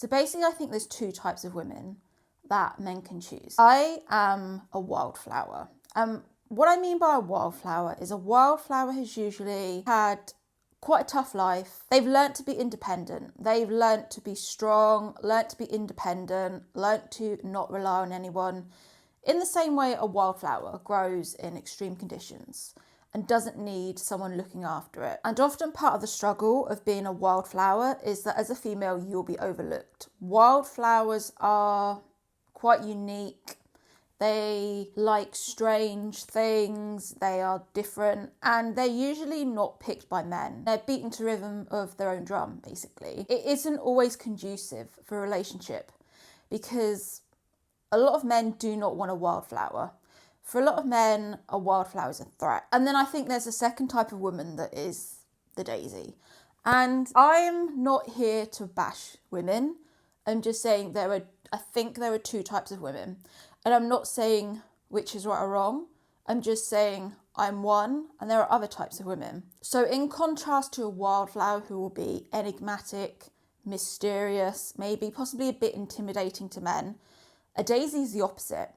So basically, I think there's two types of women that men can choose. I am a wildflower. What I mean by a wildflower is a wildflower has usually had quite a tough life. They've learnt to be independent. They've learnt to be strong, learnt to be independent, learnt to not rely on anyone. In the same way, a wildflower grows in extreme conditions and doesn't need someone looking after it. And often part of the struggle of being a wildflower is that as a female, you'll be overlooked. Wildflowers are quite unique. They like strange things, they are different, and they're usually not picked by men. They're beaten to rhythm of their own drum, basically. It isn't always conducive for a relationship because a lot of men do not want a wildflower. For a lot of men, a wildflower is a threat. And then I think there's a second type of woman that is the daisy. And I'm not here to bash women. I'm just saying I think there are two types of women. And I'm not saying which is right or wrong. I'm just saying I'm one and there are other types of women. So in contrast to a wildflower who will be enigmatic, mysterious, maybe possibly a bit intimidating to men, a daisy is the opposite.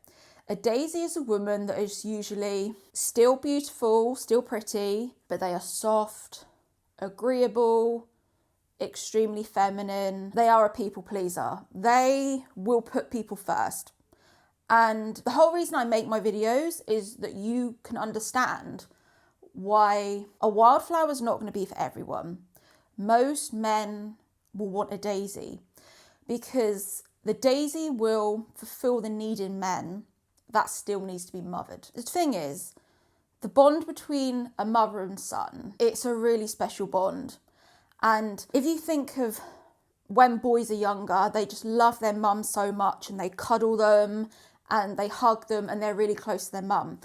A daisy is a woman that is usually still beautiful, still pretty, but they are soft, agreeable, extremely feminine. They are a people pleaser. They will put people first. And the whole reason I make my videos is that you can understand why a wildflower is not going to be for everyone. Most men will want a daisy because the daisy will fulfill the need in men that still needs to be mothered. The thing is, the bond between a mother and son, it's a really special bond. And if you think of when boys are younger, they just love their mum so much and they cuddle them and they hug them and they're really close to their mum.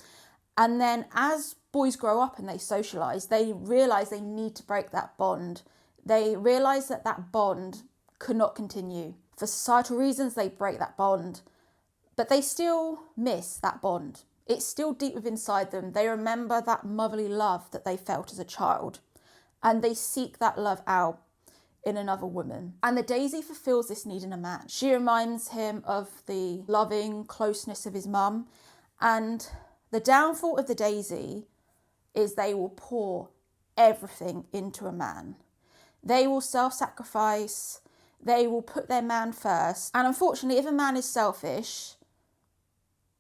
And then as boys grow up and they socialise, they realise they need to break that bond. They realise that that bond could not continue. For societal reasons, they break that bond. But they still miss that bond. It's still deep within inside them. They remember that motherly love that they felt as a child. And they seek that love out in another woman. And the daisy fulfills this need in a man. She reminds him of the loving closeness of his mum. And the downfall of the daisy is they will pour everything into a man. They will self-sacrifice. They will put their man first. And unfortunately, if a man is selfish,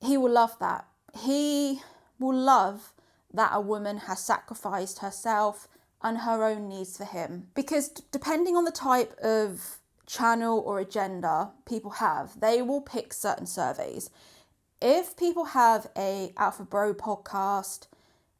he will love that. He will love that a woman has sacrificed herself and her own needs for him. Because depending on the type of channel or agenda people have, they will pick certain surveys. If people have a Alpha Bro podcast,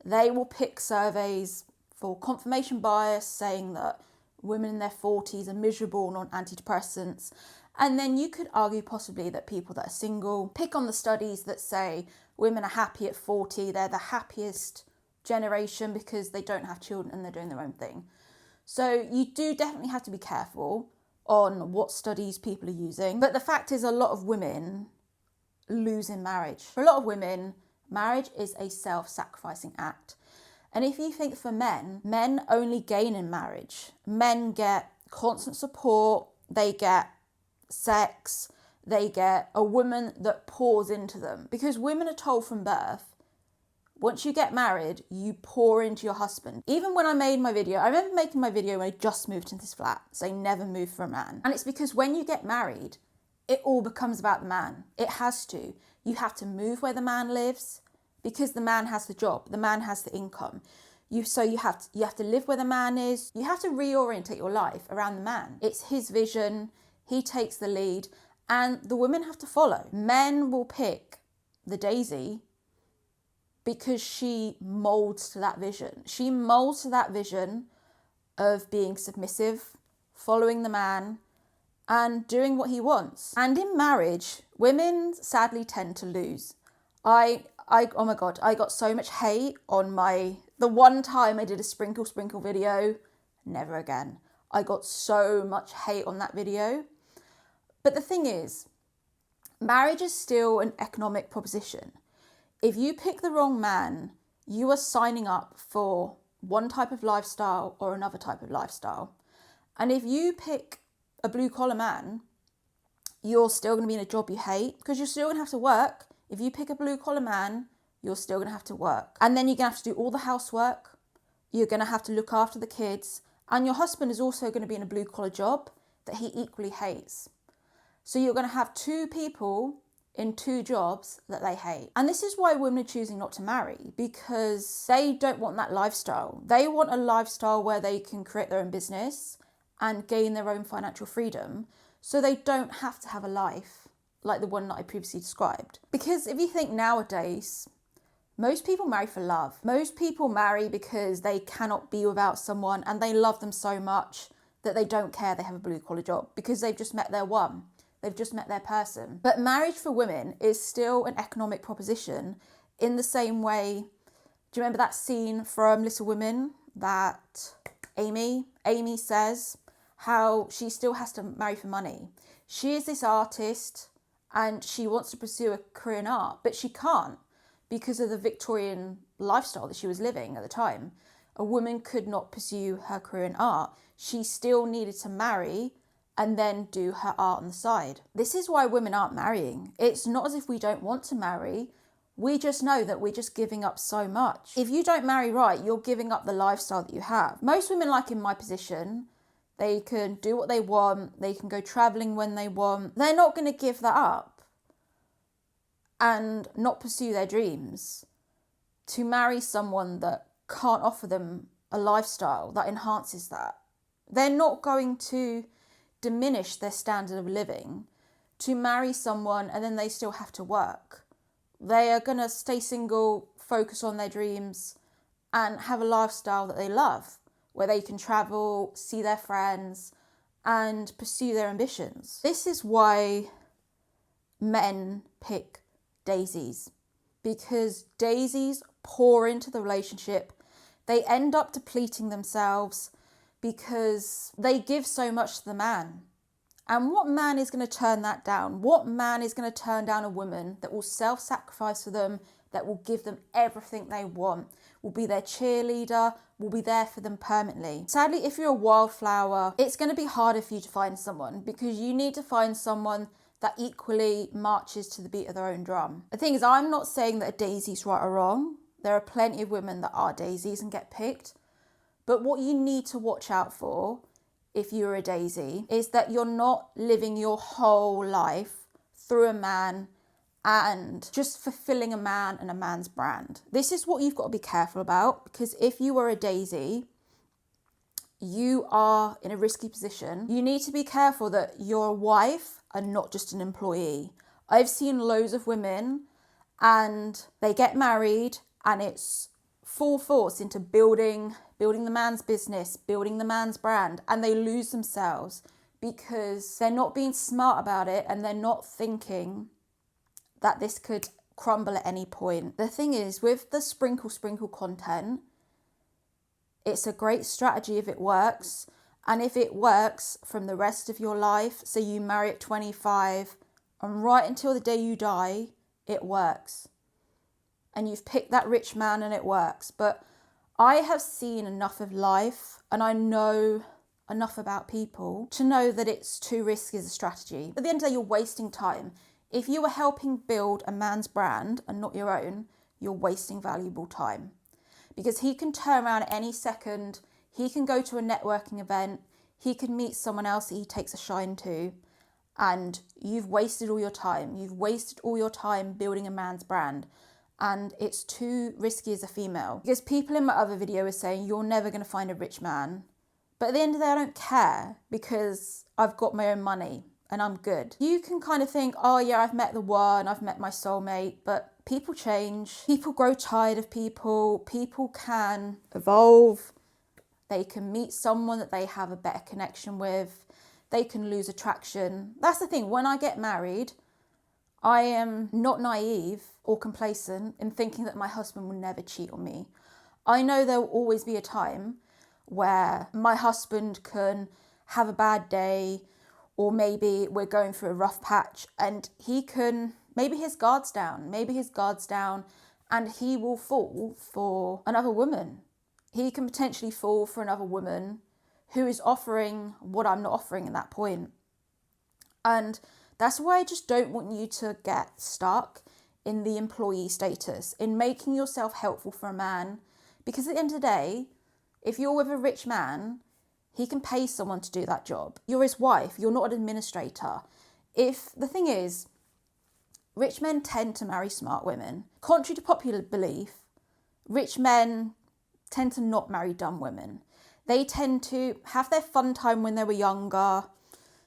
they will pick surveys for confirmation bias saying that women in their 40s are miserable on antidepressants. And then you could argue possibly that people that are single pick on the studies that say women are happy at 40, they're the happiest generation because they don't have children and they're doing their own thing. So you do definitely have to be careful on what studies people are using. But the fact is a lot of women lose in marriage. For a lot of women, marriage is a self-sacrificing act. And if you think for men, men only gain in marriage. Men get constant support, they get sex, they get a woman that pours into them. Because women are told from birth, once you get married, you pour into your husband. Even when I made my video, I remember making my video when I just moved into this flat, saying never move for a man. And it's because when you get married, it all becomes about the man. It has to. You have to move where the man lives because the man has the job, the man has the income. You have to live where the man is. You have to reorientate your life around the man. It's his vision. He takes the lead and the women have to follow. Men will pick the daisy because she molds to that vision. She molds to that vision of being submissive, following the man, and doing what he wants. And in marriage, women sadly tend to lose. Oh my God, I got so much hate on the one time I did a sprinkle video, never again. I got so much hate on that video. But the thing is, marriage is still an economic proposition. If you pick the wrong man, you are signing up for one type of lifestyle or another type of lifestyle. And if you pick a blue collar man, you're still going to be in a job you hate, because you're still going to have to work. If you pick a blue collar man, you're still going to have to work. And then you're going to have to do all the housework. You're going to have to look after the kids. And your husband is also going to be in a blue collar job that he equally hates. So you're going to have two people in two jobs that they hate. And this is why women are choosing not to marry, because they don't want that lifestyle. They want a lifestyle where they can create their own business and gain their own financial freedom, so they don't have to have a life like the one that I previously described. Because if you think nowadays, most people marry for love. Most people marry because they cannot be without someone and they love them so much that they don't care they have a blue collar job, because they've just met their one. They've just met their person. But marriage for women is still an economic proposition in the same way. Do you remember that scene from Little Women that Amy says how she still has to marry for money? She is this artist and she wants to pursue a career in art, but she can't because of the Victorian lifestyle that she was living at the time. A woman could not pursue her career in art. She still needed to marry and then do her art on the side. This is why women aren't marrying. It's not as if we don't want to marry. We just know that we're just giving up so much. If you don't marry right, you're giving up the lifestyle that you have. Most women, like in my position, they can do what they want. They can go traveling when they want. They're not going to give that up and not pursue their dreams to marry someone that can't offer them a lifestyle that enhances that. They're not going to diminish their standard of living to marry someone and then they still have to work. They are going to stay single, focus on their dreams and have a lifestyle that they love, where they can travel, see their friends and pursue their ambitions. This is why men pick daisies, because daisies pour into the relationship. They end up depleting themselves because they give so much to the man. And what man is going to turn that down? What man is going to turn down a woman that will self-sacrifice for them, that will give them everything they want, will be their cheerleader, will be there for them permanently? Sadly, if you're a wildflower, it's going to be harder for you to find someone, because you need to find someone that equally marches to the beat of their own drum. The thing is, I'm not saying that a daisy's right or wrong. There are plenty of women that are daisies and get picked. But what you need to watch out for, if you're a daisy, is that you're not living your whole life through a man and just fulfilling a man and a man's brand. This is what you've got to be careful about, because if you are a daisy, you are in a risky position. You need to be careful that you're a wife and not just an employee. I've seen loads of women and they get married and it's full force into building the man's business, building the man's brand, and they lose themselves because they're not being smart about it and they're not thinking that this could crumble at any point. The thing is, with the sprinkle content, it's a great strategy if it works, and if it works from the rest of your life, so you marry at 25 and right until the day you die, it works. And you've picked that rich man and it works. But I have seen enough of life and I know enough about people to know that it's too risky as a strategy. At the end of the day, you're wasting time. If you are helping build a man's brand and not your own, you're wasting valuable time. Because he can turn around at any second, he can go to a networking event, he can meet someone else that he takes a shine to, and you've wasted all your time. You've wasted all your time building a man's brand. And it's too risky as a female. Because people in my other video are saying, you're never going to find a rich man. But at the end of the day, I don't care, because I've got my own money and I'm good. You can kind of think, oh yeah, I've met the one, I've met my soulmate, but people change. People grow tired of people. People can evolve. They can meet someone that they have a better connection with. They can lose attraction. That's the thing. When I get married, I am not naive or complacent in thinking that my husband will never cheat on me. I know there will always be a time where my husband can have a bad day, or maybe we're going through a rough patch and he can, maybe his guard's down and he will fall for another woman. He can potentially fall for another woman who is offering what I'm not offering at that point. And That's why I just don't want you to get stuck in the employee status, in making yourself helpful for a man. Because at the end of the day, if you're with a rich man, he can pay someone to do that job. You're his wife, you're not an administrator. If the thing is, rich men tend to marry smart women. Contrary to popular belief, rich men tend to not marry dumb women. They tend to have their fun time when they were younger,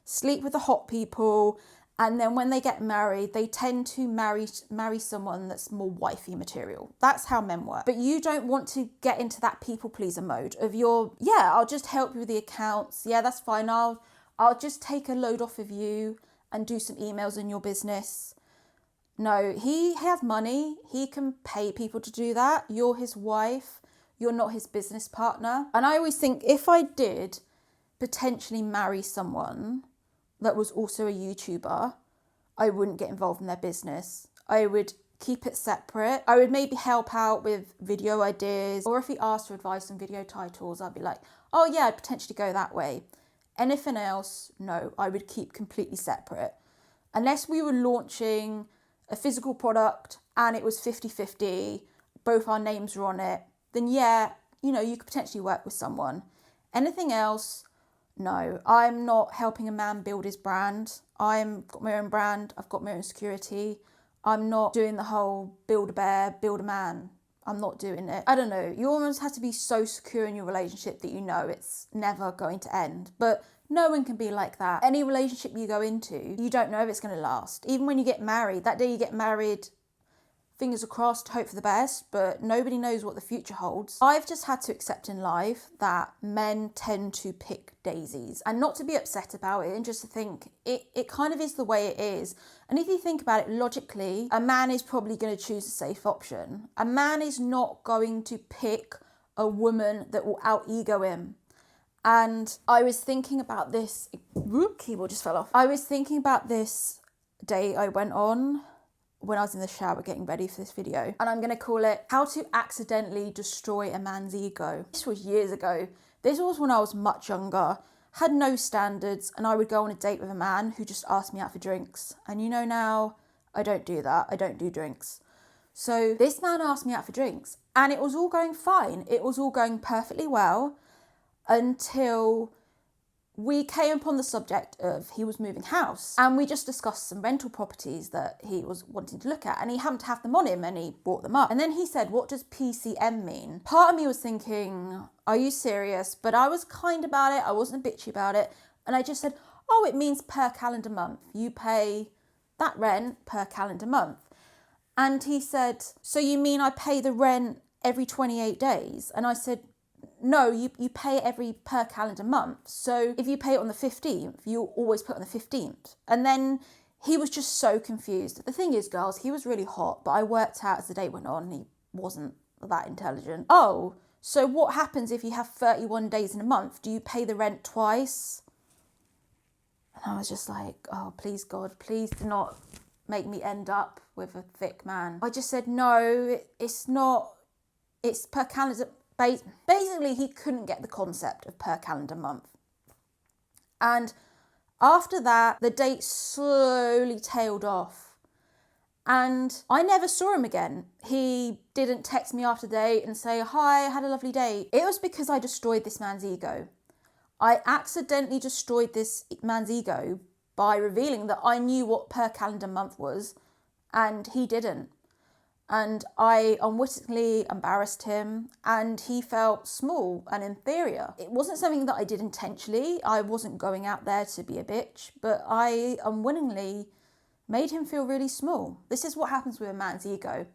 sleep with the hot people, and then when they get married, they tend to marry someone that's more wifey material. That's how men work. But you don't want to get into that people pleaser mode of I'll just help you with the accounts. Yeah, that's fine. I'll just take a load off of you and do some emails in your business. No, he has money. He can pay people to do that. You're his wife. You're not his business partner. And I always think if I did potentially marry someone that was also a YouTuber, I wouldn't get involved in their business. I would keep it separate. I would maybe help out with video ideas, or if he asked for advice on video titles, I'd be like, oh yeah, I'd potentially go that way. Anything else, no, I would keep completely separate. Unless we were launching a physical product and it was 50-50, both our names were on it, then yeah, you could potentially work with someone. Anything else, no, I'm not helping a man build his brand. I've got my own brand. I've got my own security. I'm not doing the whole build a bear, build a man. I'm not doing it. I don't know. You almost have to be so secure in your relationship that you know it's never going to end. But no one can be like that. Any relationship you go into, you don't know if it's going to last. Even when you get married, that day you get married, fingers are crossed, hope for the best, but nobody knows what the future holds. I've just had to accept in life that men tend to pick daisies, and not to be upset about it, and just to think it kind of is the way it is. And if you think about it logically, a man is probably going to choose a safe option. A man is not going to pick a woman that will out-ego him. And I was thinking about this, keyboard just fell off. I was thinking about this date I went on when I was in the shower getting ready for this video, and I'm going to call it How to Accidentally Destroy a Man's Ego. This was years ago. This was when I was much younger, had no standards, and I would go on a date with a man who just asked me out for drinks. And now I don't do that. I don't do drinks. So this man asked me out for drinks, and it was all going fine. It was all going perfectly well until we came upon the subject of he was moving house, and we just discussed some rental properties that he was wanting to look at, and he happened to have them on him and he brought them up. And then he said, what does PCM mean? Part of me was thinking, are you serious? But I was kind about it. I wasn't bitchy about it. And I just said, oh, it means per calendar month. You pay that rent per calendar month. And he said, so you mean I pay the rent every 28 days? And I said, no, you pay every per calendar month. So if you pay it on the 15th, you always put it on the 15th. And then he was just so confused. The thing is, girls, he was really hot, but I worked out as the day went on, he wasn't that intelligent. Oh, so what happens if you have 31 days in a month? Do you pay the rent twice? And I was just like, oh, please, God, please do not make me end up with a thick man. I just said, no, it's not, it's per calendar. Basically, he couldn't get the concept of per calendar month. And after that, the date slowly tailed off. And I never saw him again. He didn't text me after the date and say, hi, I had a lovely day. It was because I destroyed this man's ego. I accidentally destroyed this man's ego by revealing that I knew what per calendar month was, and he didn't. And I unwittingly embarrassed him, and he felt small and inferior. It wasn't something that I did intentionally. I wasn't going out there to be a bitch, but I unwittingly made him feel really small. This is what happens with a man's ego.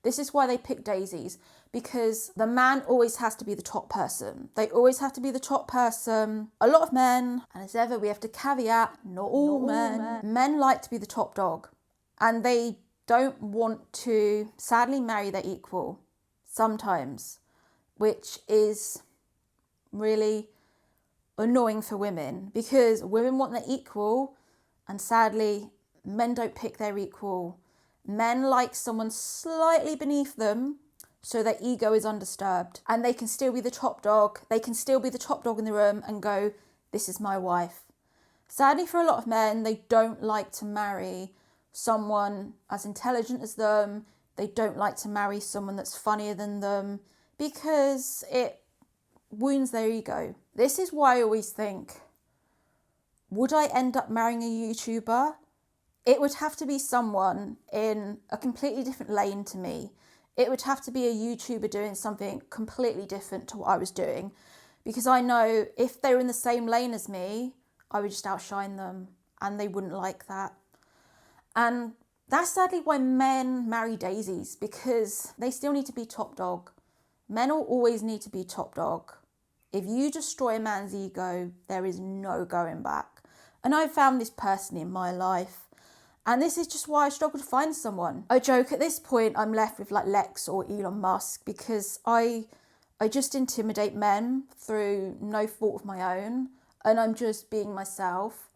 This is why they pick daisies, because the man always has to be the top person. They always have to be the top person. A lot of men, and as ever, we have to caveat, not all men. Men like to be the top dog, and they don't want to sadly marry their equal sometimes, which is really annoying for women, because women want their equal and sadly men don't pick their equal. Men like someone slightly beneath them so their ego is undisturbed, and they can still be the top dog. They can still be the top dog in the room and go, this is my wife. Sadly, for a lot of men, they don't like to marry someone as intelligent as them. They don't like to marry someone that's funnier than them because it wounds their ego. This is why I always think, would I end up marrying a YouTuber? It would have to be someone in a completely different lane to me. It would have to be a YouTuber doing something completely different to what I was doing, because I know if they were in the same lane as me, I would just outshine them and they wouldn't like that. And that's sadly why men marry daisies, because they still need to be top dog. Men will always need to be top dog. If you destroy a man's ego, there is no going back. And I've found this personally in my life. And this is just why I struggle to find someone. I joke at this point I'm left with like Lex or Elon Musk, because I just intimidate men through no fault of my own, and I'm just being myself.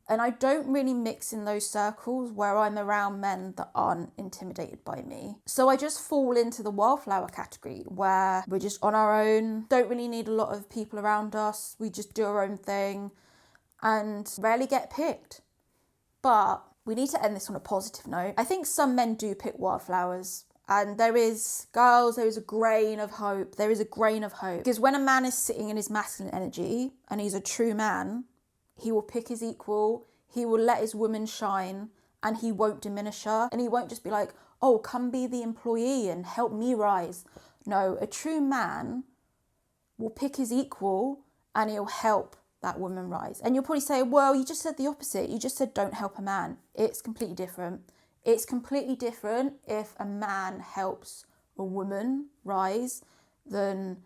And I don't really mix in those circles where I'm around men that aren't intimidated by me. So I just fall into the Wildflower category, where we're just on our own, don't really need a lot of people around us. We just do our own thing and rarely get picked. But we need to end this on a positive note. I think some men do pick wildflowers. And there is, girls, there is a grain of hope. There is a grain of hope. Because when a man is sitting in his masculine energy and he's a true man, he will pick his equal, he will let his woman shine, and he won't diminish her. And he won't just be like, oh, come be the employee and help me rise. No, a true man will pick his equal and he'll help that woman rise. And you'll probably say, well, you just said the opposite. You just said don't help a man. It's completely different. It's completely different if a man helps a woman rise than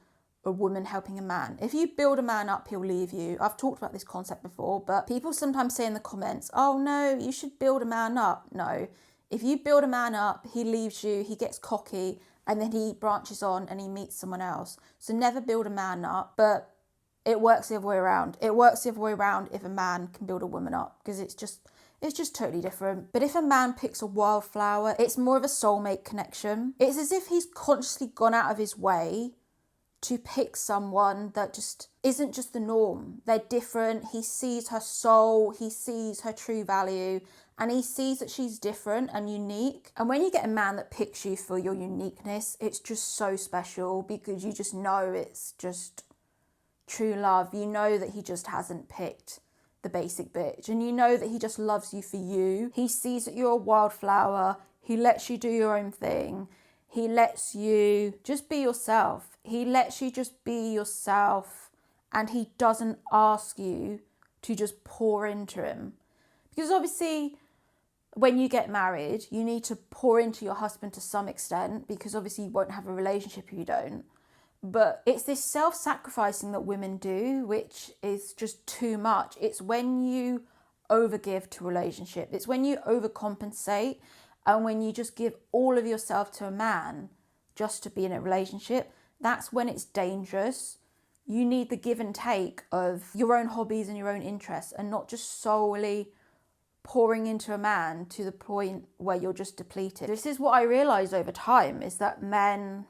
a woman helping a man. If you build a man up, he'll leave you. I've talked about this concept before, but people sometimes say in the comments, oh no, you should build a man up. No, if you build a man up, he leaves you, he gets cocky, and then he branches on and he meets someone else. So never build a man up, but it works the other way around. It works the other way around if a man can build a woman up, because it's just totally different. But if a man picks a wildflower, it's more of a soulmate connection. It's as if he's consciously gone out of his way to pick someone that just isn't just the norm. They're different. He sees her soul, he sees her true value, and he sees that she's different and unique. And when you get a man that picks you for your uniqueness, it's just so special, because you just know it's just true love. You know that he just hasn't picked the basic bitch, and you know that he just loves you for you. He sees that you're a wildflower. He lets you do your own thing. He lets you just be yourself. He lets you just be yourself, and he doesn't ask you to just pour into him. Because obviously when you get married, you need to pour into your husband to some extent, because obviously you won't have a relationship if you don't. But it's this self-sacrificing that women do, which is just too much. It's when you overgive to a relationship. It's when you overcompensate, and when you just give all of yourself to a man just to be in a relationship. That's when it's dangerous. You need the give and take of your own hobbies and your own interests, and not just solely pouring into a man to the point where you're just depleted. This is what I realised over time, is that men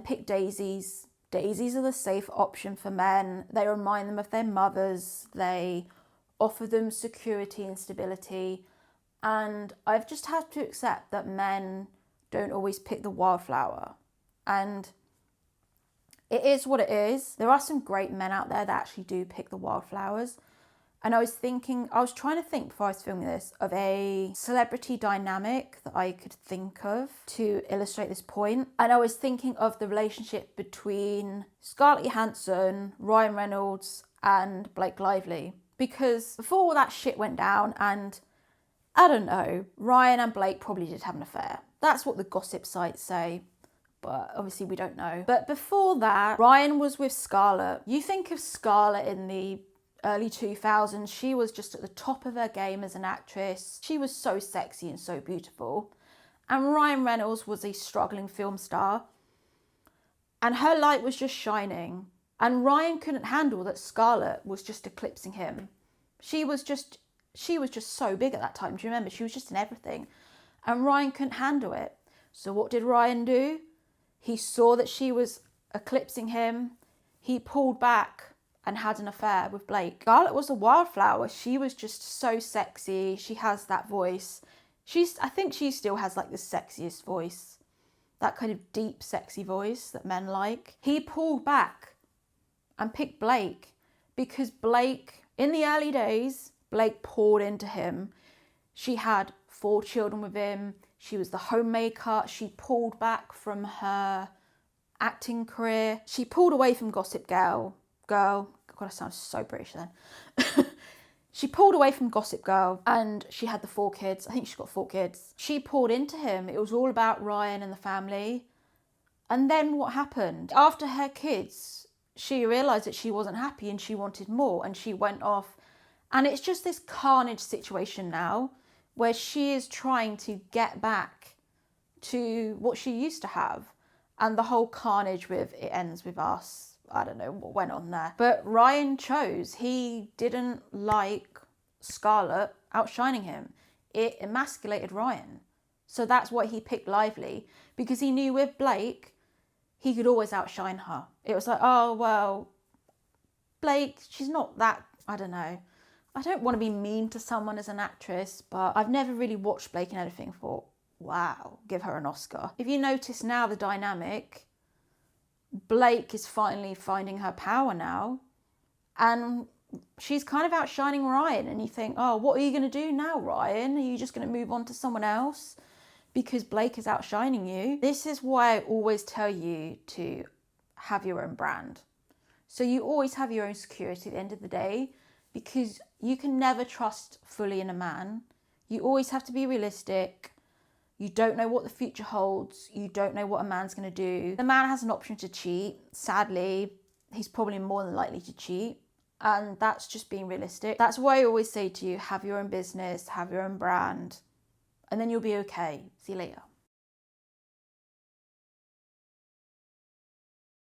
pick daisies. Daisies are the safe option for men. They remind them of their mothers. They offer them security and stability. And I've just had to accept that men don't always pick the wildflower. And it is what it is. There are some great men out there that actually do pick the wildflowers. And I was trying to think before I was filming this of a celebrity dynamic that I could think of to illustrate this point. And I was thinking of the relationship between Scarlett Johansson, Ryan Reynolds, and Blake Lively. Because before all that shit went down, and I don't know, Ryan and Blake probably did have an affair. That's what the gossip sites say, but obviously we don't know. But before that, Ryan was with Scarlett. You think of Scarlett in the early 2000s, she was just at the top of her game as an actress. She was so sexy and so beautiful. And Ryan Reynolds was a struggling film star, and her light was just shining. And Ryan couldn't handle that Scarlett was just eclipsing him. She was just so big at that time. Do you remember? She was just in everything. And Ryan couldn't handle it. So what did Ryan do? He saw that she was eclipsing him. He pulled back and had an affair with Blake. Scarlett was a wildflower. She was just so sexy. She has that voice. I think she still has like the sexiest voice. That kind of deep, sexy voice that men like. He pulled back and picked Blake because Blake, in the early days, Blake poured into him. She had 4 children with him. She was the homemaker. She pulled back from her acting career. She pulled away from Gossip Girl. God, I sound so British then. She pulled away from Gossip Girl and she had the 4 kids. I think she's got 4 kids. She poured into him. It was all about Ryan and the family. And then what happened? After her kids, she realised that she wasn't happy and she wanted more, and she went off. And it's just this carnage situation now where she is trying to get back to what she used to have. And the whole carnage with it ends with us. I don't know what went on there. But Ryan chose. He didn't like Scarlett outshining him. It emasculated Ryan. So that's why he picked Lively, because he knew with Blake, he could always outshine her. It was like, oh, well, Blake, she's not that, I don't know. I don't want to be mean to someone as an actress, but I've never really watched Blake in anything and thought, wow, give her an Oscar. If you notice now the dynamic, Blake is finally finding her power now, and she's kind of outshining Ryan, and you think, oh, what are you going to do now, Ryan? Are you just going to move on to someone else because Blake is outshining you? This is why I always tell you to have your own brand. So you always have your own security at the end of the day, because you can never trust fully in a man. You always have to be realistic. You don't know what the future holds. You don't know what a man's going to do. The man has an option to cheat. Sadly, he's probably more than likely to cheat. And that's just being realistic. That's why I always say to you, have your own business, have your own brand, and then you'll be okay. See you later.